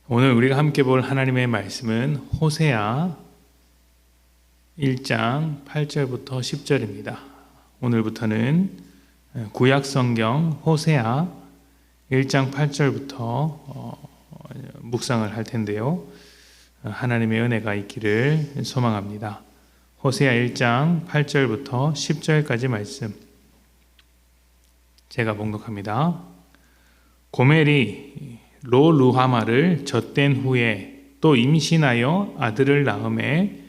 오늘 우리가 함께 볼 하나님의 말씀은 호세아 1장 8절부터 10절입니다. 오늘부터는 구약 성경 호세아 1장 8절부터 묵상을 할 텐데요. 하나님의 은혜가 있기를 소망합니다. 호세아 1장 8절부터 10절까지 말씀 제가 봉독합니다. 고멜이 로 루하마를 젖된 후에 또 임신하여 아들을 낳음에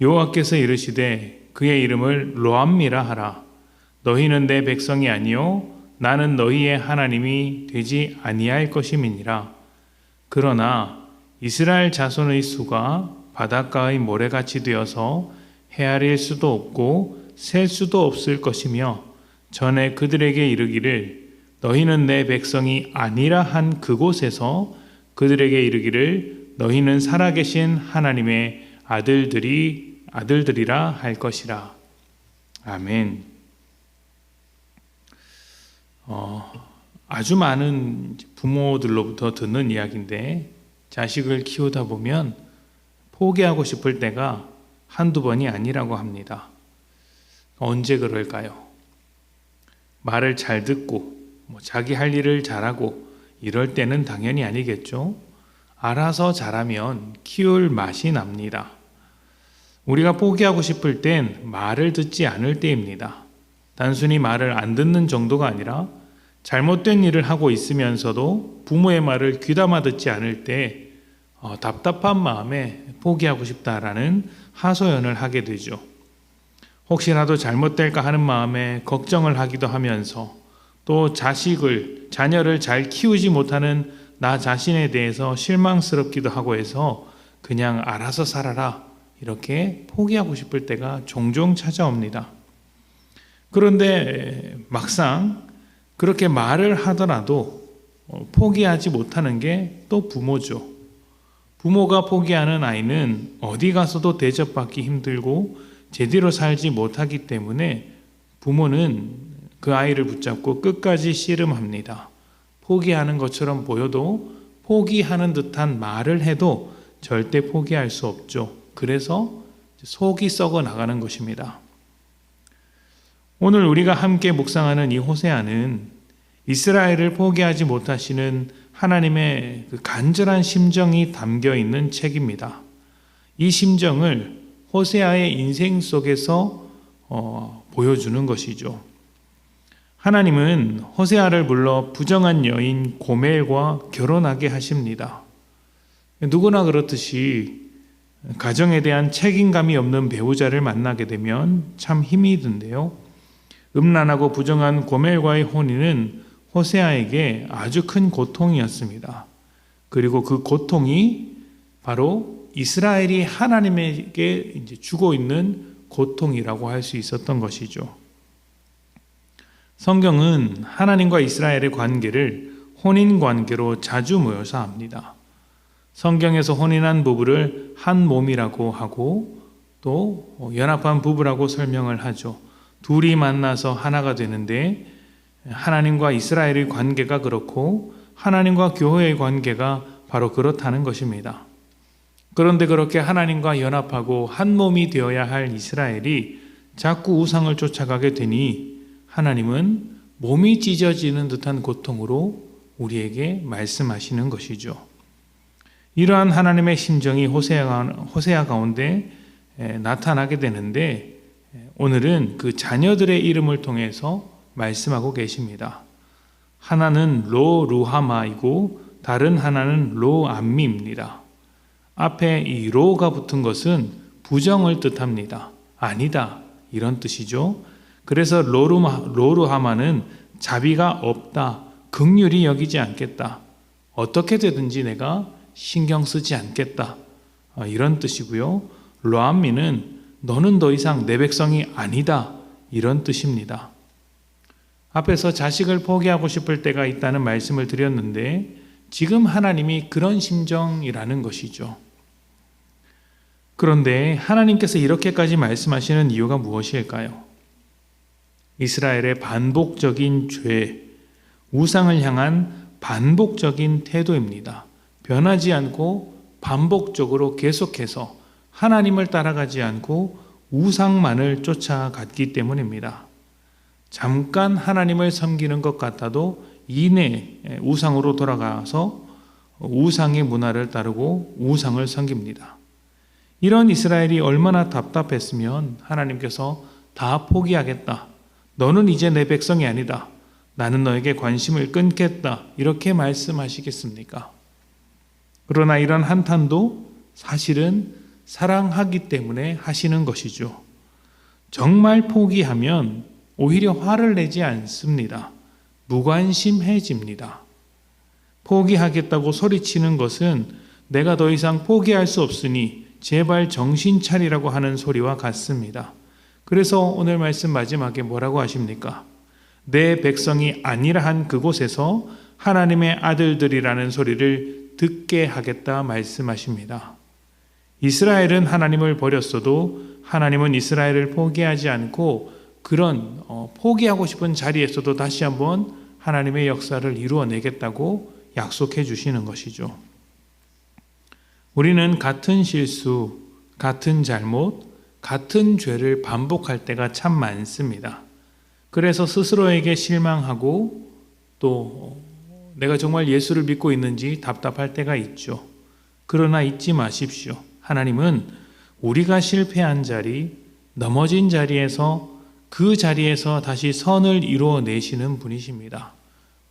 여호와께서 이르시되 그의 이름을 로암미라 하라. 너희는 내 백성이 아니요 나는 너희의 하나님이 되지 아니할 것임이니라. 그러나 이스라엘 자손의 수가 바닷가의 모래같이 되어서 헤아릴 수도 없고 셀 수도 없을 것이며 전에 그들에게 이르기를 너희는 내 백성이 아니라 한 그곳에서 그들에게 이르기를 너희는 살아계신 하나님의 아들들이라 할 것이라. 아멘. 아주 많은 부모들로부터 듣는 이야기인데 자식을 키우다 보면 포기하고 싶을 때가 한두 번이 아니라고 합니다. 언제 그럴까요? 말을 잘 듣고 자기 할 일을 잘하고 이럴 때는 당연히 아니겠죠. 알아서 잘하면 키울 맛이 납니다. 우리가 포기하고 싶을 땐 말을 듣지 않을 때입니다. 단순히 말을 안 듣는 정도가 아니라 잘못된 일을 하고 있으면서도 부모의 말을 귀담아 듣지 않을 때 답답한 마음에 포기하고 싶다라는 하소연을 하게 되죠. 혹시라도 잘못될까 하는 마음에 걱정을 하기도 하면서 또 자녀를 잘 키우지 못하는 나 자신에 대해서 실망스럽기도 하고 해서 그냥 알아서 살아라 이렇게 포기하고 싶을 때가 종종 찾아옵니다. 그런데 막상 그렇게 말을 하더라도 포기하지 못하는 게 또 부모죠. 부모가 포기하는 아이는 어디 가서도 대접받기 힘들고 제대로 살지 못하기 때문에 부모는 그 아이를 붙잡고 끝까지 씨름합니다. 포기하는 것처럼 보여도 포기하는 듯한 말을 해도 절대 포기할 수 없죠. 그래서 속이 썩어 나가는 것입니다. 오늘 우리가 함께 묵상하는 이 호세아는 이스라엘을 포기하지 못하시는 하나님의 그 간절한 심정이 담겨 있는 책입니다. 이 심정을 호세아의 인생 속에서 보여주는 것이죠. 하나님은 호세아를 불러 부정한 여인 고멜과 결혼하게 하십니다. 누구나 그렇듯이 가정에 대한 책임감이 없는 배우자를 만나게 되면 참 힘이 든데요. 음란하고 부정한 고멜과의 혼인은 호세아에게 아주 큰 고통이었습니다. 그리고 그 고통이 바로 이스라엘이 하나님에게 이제 주고 있는 고통이라고 할 수 있었던 것이죠. 성경은 하나님과 이스라엘의 관계를 혼인 관계로 자주 묘사합니다. 성경에서 혼인한 부부를 한 몸이라고 하고 또 연합한 부부라고 설명을 하죠. 둘이 만나서 하나가 되는데 하나님과 이스라엘의 관계가 그렇고 하나님과 교회의 관계가 바로 그렇다는 것입니다. 그런데 그렇게 하나님과 연합하고 한 몸이 되어야 할 이스라엘이 자꾸 우상을 쫓아가게 되니 하나님은 몸이 찢어지는 듯한 고통으로 우리에게 말씀하시는 것이죠. 이러한 하나님의 심정이 호세아 가운데 나타나게 되는데 오늘은 그 자녀들의 이름을 통해서 말씀하고 계십니다. 하나는 로 루하마이고 다른 하나는 로암미입니다. 앞에 이 로가 붙은 것은 부정을 뜻합니다. 아니다 이런 뜻이죠. 그래서 로루하마는 자비가 없다, 긍휼히 여기지 않겠다, 어떻게 되든지 내가 신경 쓰지 않겠다 이런 뜻이고요. 로암미는 너는 더 이상 내 백성이 아니다 이런 뜻입니다. 앞에서 자식을 포기하고 싶을 때가 있다는 말씀을 드렸는데 지금 하나님이 그런 심정이라는 것이죠. 그런데 하나님께서 이렇게까지 말씀하시는 이유가 무엇일까요? 이스라엘의 반복적인 죄, 우상을 향한 반복적인 태도입니다. 변하지 않고 반복적으로 계속해서 하나님을 따라가지 않고 우상만을 쫓아갔기 때문입니다. 잠깐 하나님을 섬기는 것 같아도 이내 우상으로 돌아가서 우상의 문화를 따르고 우상을 섬깁니다. 이런 이스라엘이 얼마나 답답했으면 하나님께서 다 포기하겠다. 너는 이제 내 백성이 아니다. 나는 너에게 관심을 끊겠다. 이렇게 말씀하시겠습니까? 그러나 이런 한탄도 사실은 사랑하기 때문에 하시는 것이죠. 정말 포기하면 오히려 화를 내지 않습니다. 무관심해집니다. 포기하겠다고 소리치는 것은 내가 더 이상 포기할 수 없으니 제발 정신 차리라고 하는 소리와 같습니다. 그래서 오늘 말씀 마지막에 뭐라고 하십니까? 내 백성이 아니라 한 그곳에서 하나님의 아들들이라는 소리를 듣게 하겠다 말씀하십니다. 이스라엘은 하나님을 버렸어도 하나님은 이스라엘을 포기하지 않고 그런 포기하고 싶은 자리에서도 다시 한번 하나님의 역사를 이루어내겠다고 약속해 주시는 것이죠. 우리는 같은 실수, 같은 잘못, 같은 죄를 반복할 때가 참 많습니다. 그래서 스스로에게 실망하고 또 내가 정말 예수를 믿고 있는지 답답할 때가 있죠. 그러나 잊지 마십시오. 하나님은 우리가 실패한 자리, 넘어진 자리에서 그 자리에서 다시 선을 이루어내시는 분이십니다.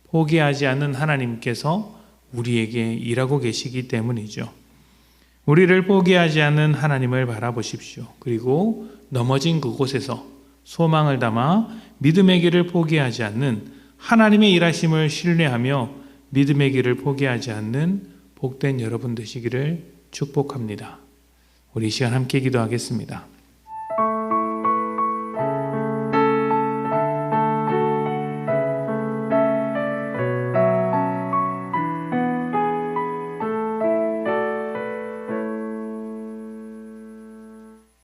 포기하지 않는 하나님께서 우리에게 일하고 계시기 때문이죠. 우리를 포기하지 않는 하나님을 바라보십시오. 그리고 넘어진 그곳에서 소망을 담아 믿음의 길을 포기하지 않는 하나님의 일하심을 신뢰하며 믿음의 길을 포기하지 않는 복된 여러분 되시기를 축복합니다. 우리 이 시간 함께 기도하겠습니다.